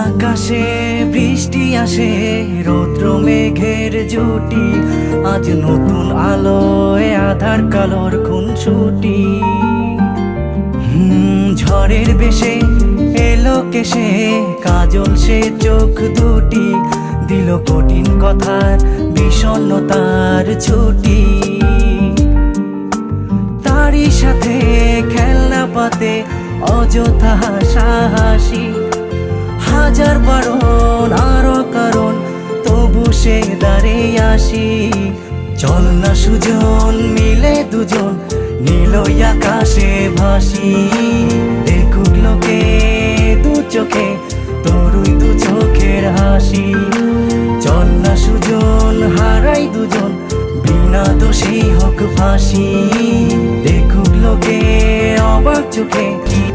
আকাশে বৃষ্টি আসে, রৌদ্র মেঘের জুটি, আজ নতুন আলোয় আধার কালোর খুনসুটি। ঝড়ের বেশে এলো কেশে, কাজল সে চোখ দুটি, দিল কঠিন কথার বিষণ্ণতার ছুটি। তারই সাথে খেলনা পাতে অযথা হাসাহাসি, হাজার বারণ আরো কারণ, তবু সে দাঁড়িয়ে আসি। চল না সুজন মিলে দুজন, নীলই আকাশে ভাসি। দেখুক লোকে দু চোখে তোরই দু চোখের হাসি। চল না সুজন হারাই দুজন, বিনা দোষী হোক ফাঁসি। দেখুক লোকে অবাক চোখে